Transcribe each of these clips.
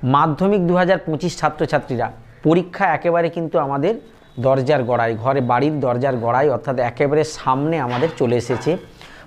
মাধ্যমিক 2025 ছাত্রছাত্রীরা পরীক্ষা একেবারে কিন্তু আমাদের দরজার গড়ায়, ঘরে বাড়ির দরজার গড়ায়, অর্থাৎ একেবারে সামনে আমাদের চলে এসেছে।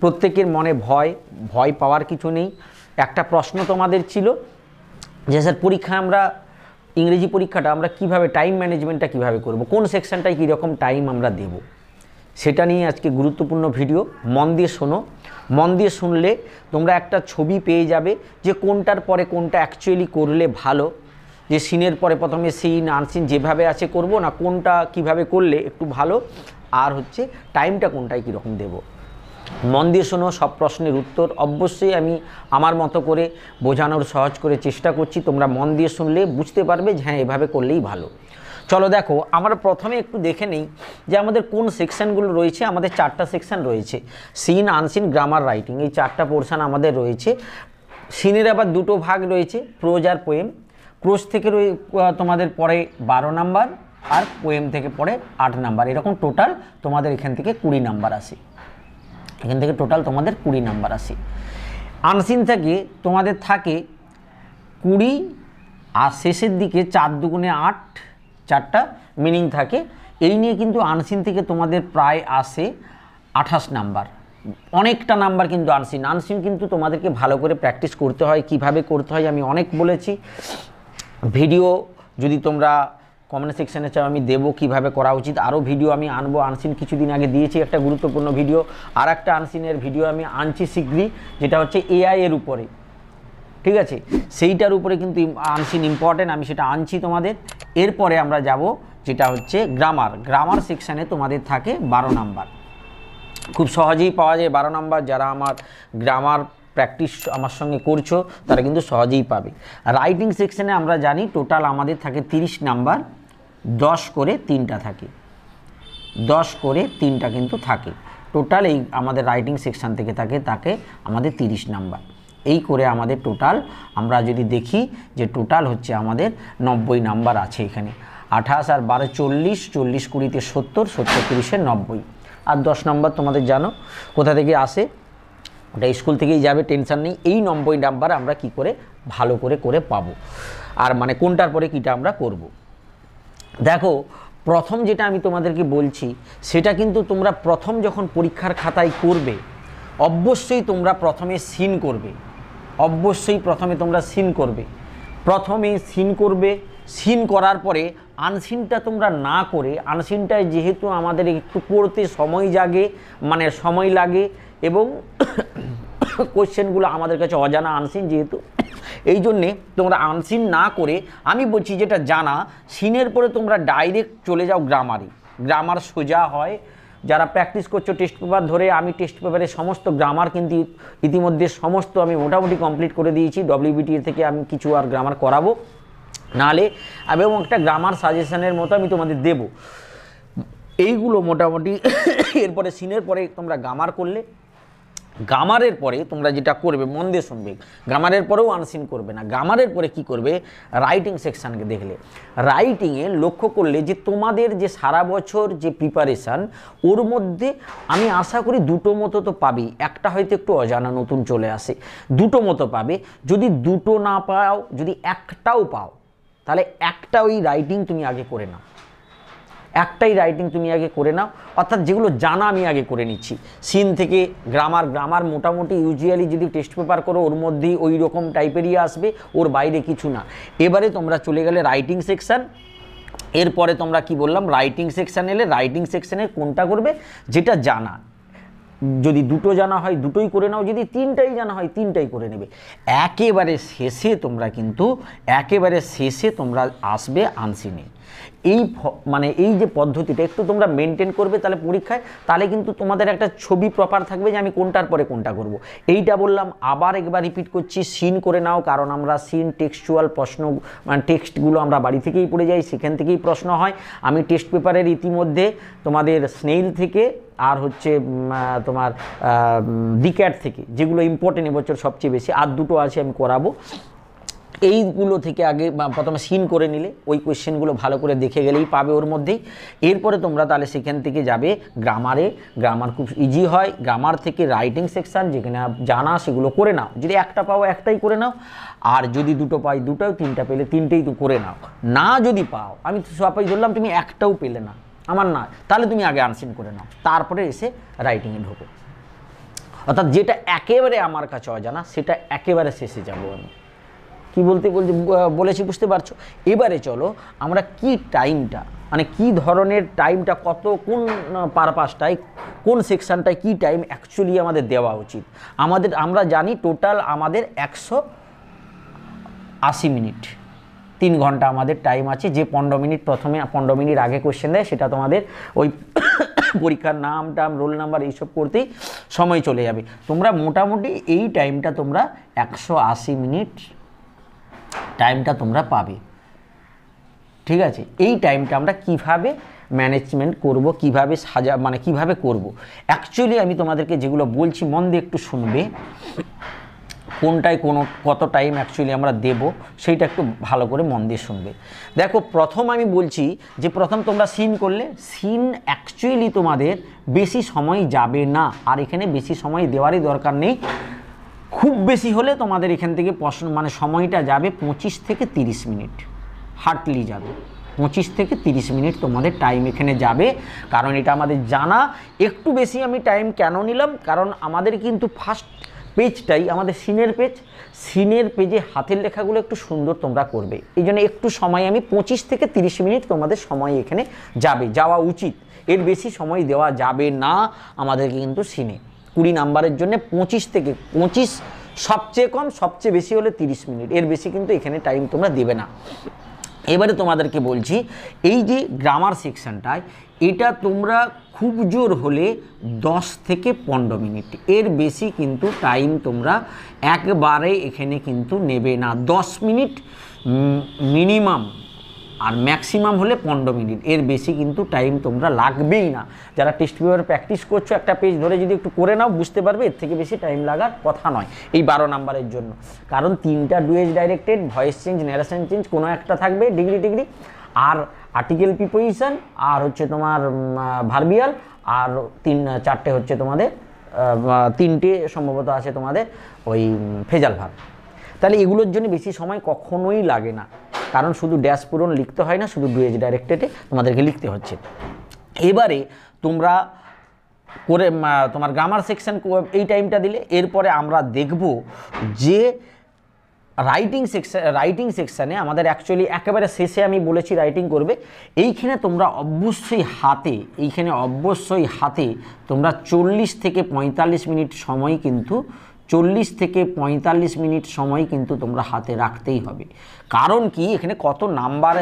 প্রত্যেকের মনে ভয় পাওয়ার কিছু নেই। একটা প্রশ্ন তোমাদের ছিল যে স্যার পরীক্ষায় আমরা ইংরেজি পরীক্ষাটা আমরা কিভাবে টাইম ম্যানেজমেন্টটা কিভাবে করব, কোন সেকশনটায় কীরকম টাইম আমরা দেব, সেটা নিয়ে আজকে গুরুত্বপূর্ণ ভিডিও। মন দিয়ে শোনো। মন দিয়ে শুনলে তোমরা একটা ছবি পেয়ে যাবে যে কোনটার পরে কোনটা অ্যাকচুয়ালি করলে ভালো, যে সিনের পরে প্রথমে সিন আনসিন যেভাবে আছে করব না, কোনটা কিভাবে করলে একটু ভালো, আর হচ্ছে টাইমটা কোনটায় কীরকম দেব। মন দিয়ে শোনো। সব প্রশ্নের উত্তর অবশ্যই আমি আমার মতো করে বোঝানোর সহজ করে চেষ্টা করছি। তোমরা মন দিয়ে শুনলে বুঝতে পারবে যে হ্যাঁ এভাবে করলেই ভালো। চলো দেখো, আমরা প্রথমে একটু দেখে নেই যে আমাদের কোন সেকশানগুলো রয়েছে। আমাদের 4টা সেকশান রয়েছে, সিন, আনসিন, গ্রামার, রাইটিং। এই 4টা পোর্শান আমাদের রয়েছে। সিনের আবার 2টো ভাগ রয়েছে, প্রোজ আর পোয়েম। প্রোজ থেকে তোমাদের পরে 12 নাম্বার, আর পোয়েম থেকে পরে 8 নাম্বার। এরকম টোটাল তোমাদের এখান থেকে 20 নাম্বার আসে। এখান থেকে টোটাল তোমাদের 20 নাম্বার আসে। আনসিন থেকে তোমাদের থাকে 20, আর শেষের দিকে 4 দুগুণে 8, 4টা মিনিং থাকে। এই নিয়ে কিন্তু আনসিন থেকে তোমাদের প্রায় আসে 28 নাম্বার। অনেকটা নাম্বার কিন্তু আনসিন কিন্তু তোমাদেরকে ভালো করে প্র্যাকটিস করতে হয়। কিভাবে করতে হয় আমি অনেক বলেছি। ভিডিও যদি তোমরা কমেন্ট সেকশানে চাও আমি দেবো কীভাবে করা উচিত। আরও ভিডিও আমি আনবো। আনসিন কিছুদিন আগে দিয়েছি একটা গুরুত্বপূর্ণ ভিডিও, আর একটা আনসিনের ভিডিও আমি আনছি শীঘ্রই, যেটা হচ্ছে এআই এর উপরে। ঠিক আছে, সেইটার উপরে কিন্তু আনসিন ইম্পর্টেন্ট, আমি সেটা আনছি তোমাদের। এরপরে আমরা যাব যেটা হচ্ছে গ্রামার সেকশানে তোমাদের থাকে 12 নাম্বার। খুব সহজেই পাওয়া যায় 12 নাম্বার। যারা আমার গ্রামার প্র্যাকটিস আমার সঙ্গে করছো তারা কিন্তু সহজেই পাবে। রাইটিং সেকশানে আমরা জানি টোটাল আমাদের থাকে 30 নাম্বার, 10 করে 3টা থাকে, 10 করে 3টা কিন্তু থাকে টোটাল। এই আমাদের রাইটিং সেকশান থেকে থাকে আমাদের 30 নাম্বার। এই করে আমাদের টোটাল আমরা যদি দেখি যে টোটাল হচ্ছে আমাদের 90 নাম্বার আছে এখানে। 28 আর 12 40, 40 20-তে 70, 70 30-এ 90। আর 10 নাম্বার তোমাদের জানো কোথা থেকে আসে, ওটা স্কুল থেকেই যাবে, টেনশন নেই। এই 90 নাম্বার আমরা কি করে ভালো করে পাবো, আর মানে কোনটার পরে কীটা আমরা করব। দেখো, প্রথম যেটা আমি তোমাদেরকে বলছি সেটা কিন্তু তোমরা প্রথম যখন পরীক্ষার খাতায় করবে অবশ্যই তোমরা প্রথমে সিন করবে। অবশ্যই প্রথমে তোমরা সিন করবে। প্রথমে সিন করবে। সিন করার পরে আনসিনটা তোমরা না করে, আনসিনটায় যেহেতু আমাদের একটু পড়তে সময় লাগে এবং কোশ্চেনগুলো আমাদের কাছে অজানা আনসিন যেহেতু, এই জন্যে তোমরা আনসিন না করে, আমি বলছি যেটা জানা, সিনের পরে তোমরা ডাইরেক্ট চলে যাও গ্রামারে। গ্রামার সোজা হয়। যারা প্র্যাকটিস করছো টেস্ট পেপার ধরে, আমি টেস্ট পেপারে সমস্ত গ্রামার কিন্তু ইতিমধ্যে সমস্ত আমি মোটামুটি কমপ্লিট করে দিয়েছি। WBT থেকে আমি কিছু আর গ্রামার করাবো নাহলে, এবং একটা গ্রামার সাজেশনের মতো আমি তোমাদের দেব। এইগুলো মোটামুটি এরপরে সিনের পরে তোমরা গ্রামার করলে, গ্রামারের পরে তোমরা যেটা করবে মন দিয়ে শুনবে, গ্রামারের পরেও আনসিন করবে না। গ্রামারের পরে কি করবে, রাইটিং সেকশানকে দেখলে, রাইটিংয়ে লক্ষ্য করলে যে তোমাদের যে সারা বছর যে প্রিপারেশান, ওর মধ্যে আমি আশা করি 2টো মতো তো পাবেই। একটা হয়তো একটু অজানা নতুন চলে আসে, 2টো মতো পাবে। যদি 2টো না পাও, যদি একটাও পাও, তাহলে একটা ওই রাইটিং তুমি আগে করে নাও। একটাই রাইটিং তুমি আগে করে নাও, অর্থাৎ যেগুলো জানা আমি আগে করে নিচ্ছি। সিন থেকে গ্রামার মোটামুটি ইউজুয়ালি যদি টেস্ট পেপার করো ওর মধ্যেই ওই রকম টাইপেরই আসবে, ওর বাইরে কিছু না। এবারে তোমরা চলে গেলে রাইটিং সেকশান। এরপরে তোমরা কি বললাম, রাইটিং সেকশান এলে রাইটিং সেকশানের কোনটা করবে, যেটা জানা। যদি 2টো জানা হয় 2টোই করে নাও, যদি 3টাই জানা হয় 3টাই করে নেবে। একেবারে শেষে তোমরা আসবে আনসিনে। এই যে পদ্ধতিটা একটু তোমরা মেনটেন করবে, তাহলে পরীক্ষায় তাহলে কিন্তু তোমাদের একটা ছবি প্রপার থাকবে যে আমি কোনটার পরে কোনটা করব। এইটা বললাম, আবার একবার রিপিট করছি, সিন করে নাও। কারণ আমরা সিন টেক্সচুয়াল প্রশ্ন, টেক্সটগুলো আমরা বাড়ি থেকেই পড়ে যাই, সেখান থেকেই প্রশ্ন হয়। আমি টেস্ট পেপারের ইতিমধ্যে তোমাদের স্নেইল থেকে আর হচ্ছে তোমার ডিক্যাট থেকে, যেগুলো ইম্পর্টেন্ট এবছর সবচেয়ে বেশি, আর 2টো আছে আমি করাবো। এইগুলো থেকে আগে প্রথমে সিন করে নিলে, ওই কোয়েশ্চেনগুলো ভালো করে দেখে গেলেই পাবে ওর মধ্যেই। এরপরে তোমরা তাহলে সেখান থেকে যাবে গ্রামারে। গ্রামার খুব ইজি হয়। গ্রামার থেকে রাইটিং সেকশান, যেখানে জানা সেগুলো করে নাও। যদি একটা পাও একটাই করে নাও, আর যদি দুটো পাই দুটোও, তিনটা পেলে তিনটেই তো করে নাও। না যদি পাও, আমি সবাই ধরলাম তুমি একটাও পেলে না, আমার না, তাহলে তুমি আগে আনসিন করে নাও, তারপরে এসে রাইটিংয়ে ঢোকো। অর্থাৎ যেটা একেবারে আমার কাছে অজানা সেটা একেবারে শেষে যাবো আমি। কি বলেছি বুঝতে পারছো? এবারে চলো আমরা কি টাইমটা, মানে কি ধরনের টাইমটা, কোন পারপাসটায়, কোন সেকশানটায় কি টাইম অ্যাকচুয়ালি আমাদের দেওয়া উচিত। আমরা জানি টোটাল আমাদের 180 মিনিট, 3 ঘন্টা আমাদের টাইম আছে। যে 15 মিনিট প্রথমে 15 মিনিট আগে কোয়েশ্চেন দেয়, সেটা তোমাদের ওই পরীক্ষার নাম টাম রোল নাম্বার এইসব করতেই সময় চলে যাবে। তোমরা মোটামুটি এই টাইমটা তোমরা 180 মিনিট টাইমটা তোমরা পাবে। ঠিক আছে, এই টাইমটা আমরা কিভাবে ম্যানেজমেন্ট করব, কিভাবে মানে কিভাবে করব। অ্যাকচুয়ালি আমি তোমাদেরকে যেগুলো বলছি মন দিয়ে একটু শুনবে, কোনটায় কত টাইম অ্যাকচুয়ালি আমরা দেব সেইটা একটু ভালো করে মন দিয়ে শুনবে। দেখো, প্রথম আমি বলছি যে প্রথম তোমরা সিন করলে, সিন অ্যাকচুয়ালি তোমাদের বেশি সময় যাবে না, আর এখানে বেশি সময় দেওয়ারই দরকার নেই। খুব বেশি হলে তোমাদের এখান থেকে মানে সময়টা যাবে 25 থেকে 30 মিনিট, হার্ডলি যাবে 25 থেকে 30 মিনিট তোমাদের টাইম এখানে যাবে। কারণ এটা আমাদের জানা। একটু বেশি আমি টাইম কেন নিলাম, কারণ আমাদের কিন্তু ফার্স্ট পেজটাই আমাদের সিনের পেজে হাতের লেখাগুলো একটু সুন্দর তোমরা করবে, এই জন্য একটু সময় আমি 25 থেকে 30 মিনিট তোমাদের সময় এখানে যাওয়া উচিত। এর বেশি সময় দেওয়া যাবে না আমাদেরকে কিন্তু সিনে। 20 নাম্বারের জন্য 25 সবচেয়ে কম, সবচেয়ে বেশি হলে 30 মিনিট, এর বেশি কিন্তু এখানে টাইম তোমরা দেবে না। এবারে তোমাদেরকে বলছি, এই যে গ্রামার সেকশনটায়, এটা তোমরা খুব জোর হলে 10 থেকে 15 মিনিট, এর বেশি কিন্তু টাইম তোমরা একবারে এখানে কিন্তু নেবে না। 10 মিনিট মিনিমাম, আর ম্যাক্সিমাম হলে 15 মিনিট, এর বেশি কিন্তু টাইম তোমরা লাগবেই না। যারা টেস্ট পেপার প্র্যাকটিস করছো, একটা পেজ ধরে যদি একটু করে নাও, বুঝতে পারবে এর থেকে বেশি টাইম লাগার কথা নয় এই 12 নাম্বারের জন্য। কারণ 3টা ডুয়েজ ডাইরেক্টেড, ভয়েস চেঞ্জ, ন্যারেশন চেঞ্জ, কোনো একটা থাকবে ডিগ্রি, আর আর্টিকেল প্রিপোজিশন, আর হচ্ছে তোমার ভার্বিয়াল, আর 4টে হচ্ছে তোমাদের 3টে সম্ভবত আছে তোমাদের ওই ফেজাল ভার্ব। তাহলে এগুলোর জন্য বেশি সময় কখনোই লাগে না, কারণ শুধু ড্যাশ পূরণ লিখতে হয় না, শুধু ডুয়েজ ডাইরেক্টেডে তোমাদেরকে লিখতে হচ্ছে। এবারে তোমরা করে তোমার গ্রামার সেকশন এই টাইমটা দিলে, এরপরে আমরা দেখব যে রাইটিং সেকশানে আমাদের অ্যাকচুয়ালি একেবারে শেষে আমি বলেছি রাইটিং করবে। এইখানে তোমরা অবশ্যই হাতে তোমরা 40 থেকে 45 মিনিট সময় কিন্তু 40 থেকে 45 মিনিট সময় কিন্তু তোমরা হাতে রাখতেই হবে। কারণ কি, এখানে কত নাম্বার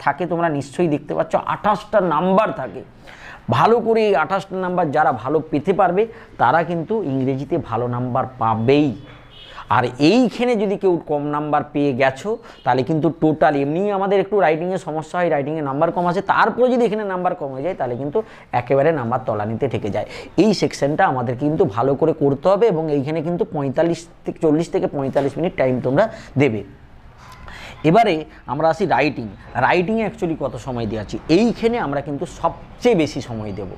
থাকে তোমরা নিশ্চয়ই দেখতে পাচ্ছ, 28টা নাম্বার থাকে। ভালো করে এই 28টা নাম্বার যারা ভালো পেতে পারবে, তারা কিন্তু ইংরেজিতে ভালো নাম্বার পাবেই। আর এইখানে যদি কেউ কম নাম্বার পেয়ে গেছো, তাহলে কিন্তু টোটাল এমনি আমাদের একটু রাইটিংয়ে সমস্যা হয়, রাইটিংয়ে নাম্বার কম আছে, তারপরে যদি এখানে নাম্বার কম হয়ে যায়, তাহলে কিন্তু একেবারে নাম্বার তলানিতে ঠেকে যায়। এই সেকশনটা আমাদের কিন্তু ভালো করে করতে হবে, এবং এইখানে কিন্তু 40 থেকে 45 মিনিট টাইম তোমরা দেবে। এবারে আমরা আসি রাইটিংয়ে অ্যাকচুয়ালি কত সময় দেওয়া আছে। এইখানে আমরা কিন্তু সবচেয়ে বেশি সময় দেব,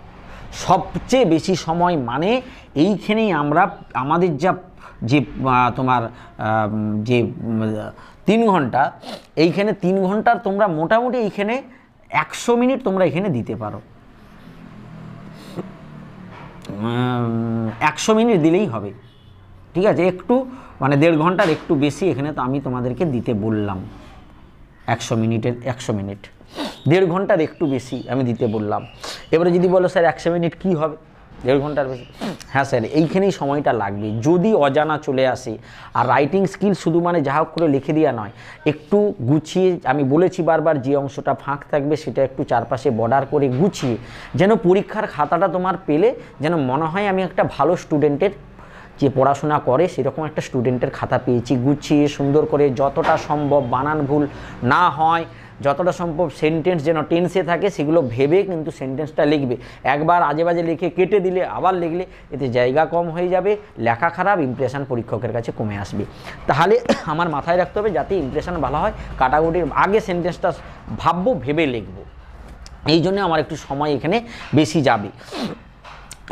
সবচেয়ে বেশি সময়, মানে এইখানেই আমরা আমাদের যে তোমার যে 3 ঘন্টা, এইখানে 3 ঘন্টার তোমরা মোটামুটি এইখানে 100 মিনিট তোমরা এখানে দিতে পারো। 100 মিনিট দিলেই হবে, ঠিক আছে। একটু মানে 1.5 ঘন্টার একটু বেশি এখানে তো আমি তোমাদেরকে দিতে বললাম। 100 মিনিট 1.5 ঘন্টার একটু বেশি আমি দিতে বললাম। এবারে যদি বলো স্যার 100 মিনিট কী হবে, 1.5 ঘন্টার বেশি, হ্যাঁ স্যার এইখানেই সময়টা লাগবে যদি অজানা চলে আসে। আর রাইটিং স্কিল শুধু মানে যা হোক করে লিখে দেওয়া নয়, একটু গুছিয়ে, আমি বলেছি বারবার, যে অংশটা ফাঁক থাকবে সেটা একটু চারপাশে বর্ডার করে গুছিয়ে, যেন পরীক্ষার খাতাটা তোমার পেলে যেন মনে হয় আমি একটা ভালো স্টুডেন্টের, যে পড়াশোনা করে সেরকম একটা স্টুডেন্টের খাতা পেয়েছি, গুছিয়ে সুন্দর করে, যতটা সম্ভব বানান ভুল না হয়, যতটা সম্ভব সেন্টেন্স যেন টেন্সে থাকে সেগুলো ভেবে কিন্তু সেন্টেন্সটা লিখবে। একবার আজে বাজে লিখে কেটে দিলে আবার লিখলে এতে জায়গা কম হয়ে যাবে, লেখা খারাপ, ইমপ্রেশন পরীক্ষকের কাছে কমে আসবে। তাহলে আমার মাথায় রাখতে হবে যাতে ইমপ্রেশন ভালো হয়, কাটাকুটির আগে সেন্টেন্সটা ভাববো, ভেবে লিখবো। এই জন্য আমার একটু সময় এখানে বেশি যাবে।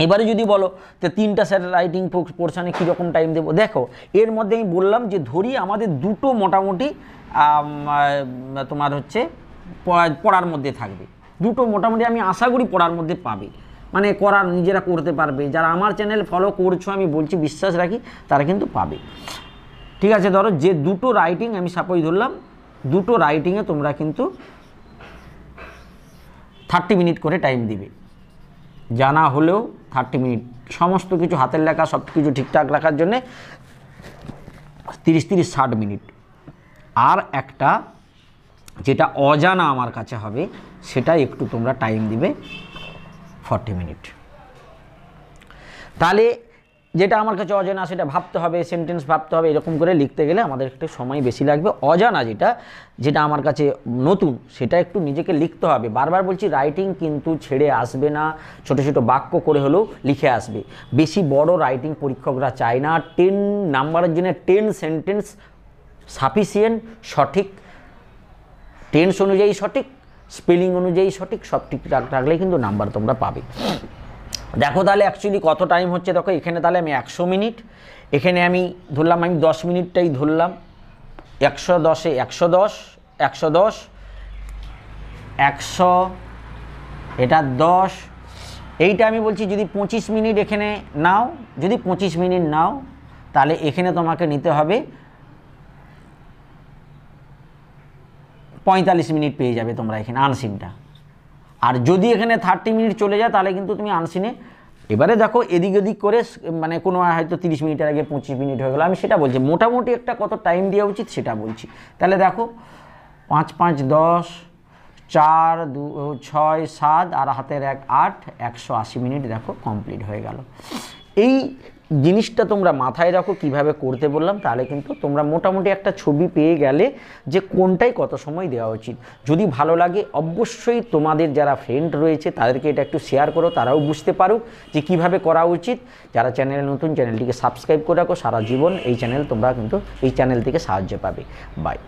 এবারে যদি বলো তো 3টা রাইটিং পোর্শনে কীরকম টাইম দেবো, দেখো এর মধ্যে আমি বললাম যে ধরি আমাদের দুটো মোটামুটি তোমার হচ্ছে পড়ার মধ্যে থাকবে, দুটো মোটামুটি আমি আশা করি পড়ার মধ্যে পাবে, মানে করার নিজেরা করতে পারবে। যারা আমার চ্যানেল ফলো করছো আমি বলছি বিশ্বাস রাখি তারা কিন্তু পাবে। ঠিক আছে, ধরো যে দুটো রাইটিং আমি সাপোজ ধরলাম, দুটো রাইটিংয়ে তোমরা কিন্তু 30 মিনিট করে টাইম দিবে, জানা হলেও 30 মিনিট, সমস্ত কিছু হাতের লেখা সব কিছু ঠিকঠাক রাখার জন্যে 30-60 মিনিট। আর একটা যেটা অজানা আমার কাছে হবে সেটা একটু তোমরা টাইম দিবে 40 মিনিট। তাহলে যেটা আমার কাছে অজানা সেটা ভাবতে হবে, সেন্টেন্স ভাবতে হবে, এরকম করে লিখতে গেলে আমাদের একটু সময় বেশি লাগবে। অজানা যেটা আমার কাছে নতুন সেটা একটু নিজেকে লিখতে হবে। বারবার বলছি রাইটিং কিন্তু ছেড়ে আসবে না, ছোট ছোট বাক্য করে হলেও লিখে আসবে। বেশি বড় রাইটিং পরীক্ষকরা চায় না। 10 নাম্বারের জন্য 10 সেন্টেন্স সাফিসিয়েন্ট, সঠিক টেন্স অনুযায়ী সঠিক, স্পেলিং অনুযায়ী সঠিক, সব ঠিকঠাক রাখলে কিন্তু নাম্বার তোমরা পাবে। দেখো তাহলে অ্যাকচুয়ালি কত টাইম হচ্ছে, দেখো এখানে তাহলে আমি 100 মিনিট, এখানে আমি ধরলাম আমি 10 মিনিটটাই ধরলাম, 110-এ 110, 110, 100, এটা 10, এইটা আমি বলছি যদি 25 মিনিট এখানে নাও, যদি 25 মিনিট নাও তাহলে এখানে তোমাকে নিতে হবে 45 মিনিট পেয়ে যাবে তোমরা এখানে আনসিনটা। আর যদি এখানে 30 মিনিট চলে যায় তাহলে কিন্তু তুমি আনসিনে, এবারে দেখো এদিক ওদিক করে মানে কোনো হয়তো 30 মিনিটের আগে 25 মিনিট হয়ে গেলো, আমি সেটা বলছি মোটামুটি একটা কত টাইম দেওয়া উচিত সেটা বলছি। তাহলে দেখো 5 5 10, 4 2 6 7 আর হাতের 1 8, 180 মিনিট দেখো কমপ্লিট হয়ে গেল। এই জিনিসটা তোমরা মাথায় রাখো কিভাবে করতে বললাম, তাহলে কিন্তু তোমরা মোটামুটি একটা ছবি পেয়ে গেলে যে কোনটাই কত সময় দেওয়া উচিত। যদি ভালো লাগে অবশ্যই তোমাদের যারা ফ্রেন্ড রয়েছে তাদেরকে এটা একটু শেয়ার করো, তারাও বুঝতে পারুক যে কিভাবে করা উচিত। যারা চ্যানেলে নতুন চ্যানেলটিকে সাবস্ক্রাইব করে রাখো, সারা জীবন এই চ্যানেল তোমরা কিন্তু এই চ্যানেল থেকে সাহায্য পাবে। বাই।